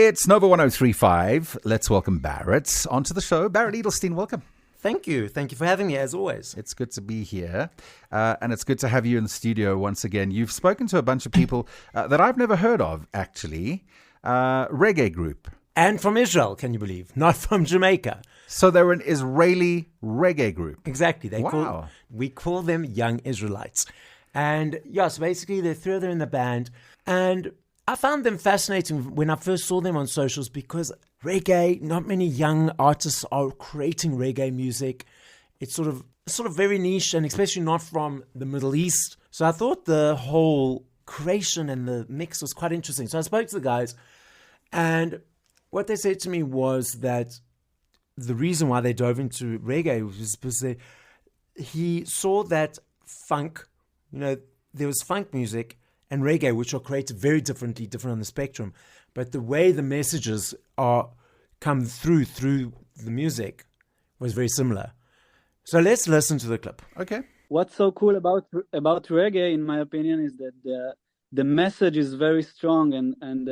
It's Nova 103.5. Let's welcome Barret onto the show. Barret Edelstein, welcome. Thank you. Thank you for having me, as always. It's good to be here, and it's good to have you in the studio once again. You've spoken to a bunch of people that I've never heard of, actually. Reggae group. And from Israel, can you believe? Not from Jamaica. So they're an Israeli reggae group. Exactly. Wow. We call them Young Israelites. And yes, basically they're three of them in the band. And I found them fascinating when I first saw them on socials because reggae, not many young artists are creating reggae music. It's sort of very niche, and especially not from the Middle East. So I thought the whole creation and the mix was quite interesting. So I spoke to the guys, and what they said to me was that the reason why they dove into reggae was because he saw that funk, there was funk music and reggae, which are created very different on the spectrum. But the way the messages come through the music was very similar. So let's listen to the clip. Okay. What's so cool about reggae, in my opinion, is that the message is very strong and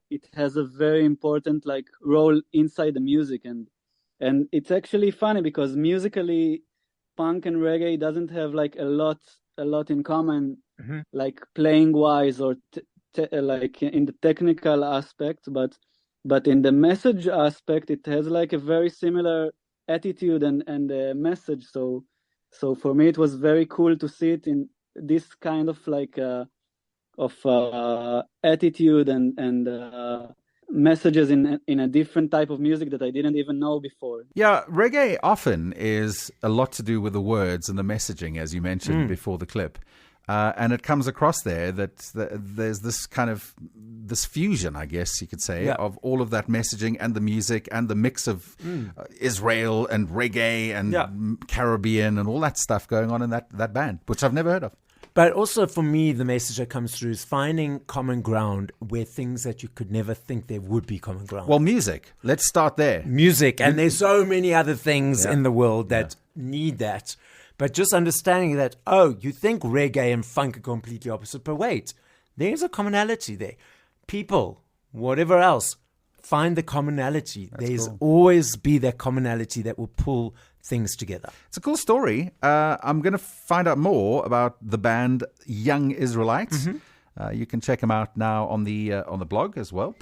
it has a very important role inside the music. And it's actually funny because musically, punk and reggae doesn't have a lot in common, like playing wise or in the technical aspect, but in the message aspect, it has a very similar attitude and message. So for me, it was very cool to see it in this kind of attitude and messages in a different type of music that I didn't even know before. Yeah, reggae often is a lot to do with the words and the messaging, as you mentioned before the clip. And it comes across there that there's this fusion, I guess you could say, of all of that messaging and the music and the mix of Israel and reggae and Caribbean and all that stuff going on in that band, which I've never heard of. But also for me, the message that comes through is finding common ground where things that you could never think there would be common ground. Well, music. Let's start there. Music. And there's so many other things in the world that need that. But just understanding that, you think reggae and funk are completely opposite. But wait, there's a commonality there. People, whatever else, find the commonality. There's always be that commonality that will pull things together. It's a cool story. I'm going to find out more about the band Young Israelites. You can check them out now on the blog as well.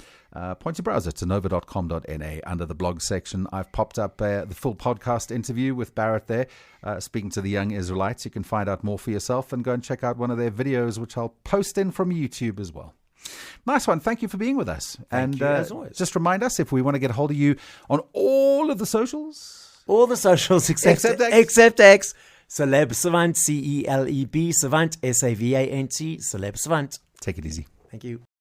Point your browser to nova.com.na. Under the blog section, I've popped up the full podcast interview with Barret there, speaking to the Young Israelites. You can find out more for yourself and go and check out one of their videos, which I'll post in from YouTube as well. Nice one. Thank you for being with us. Thank you, as always. Just remind us if we want to get a hold of you on all of the socials. All the socials except X. Celeb Savant, CELEB Savant, SAVANT, Celeb Savant. Take it easy. Thank you.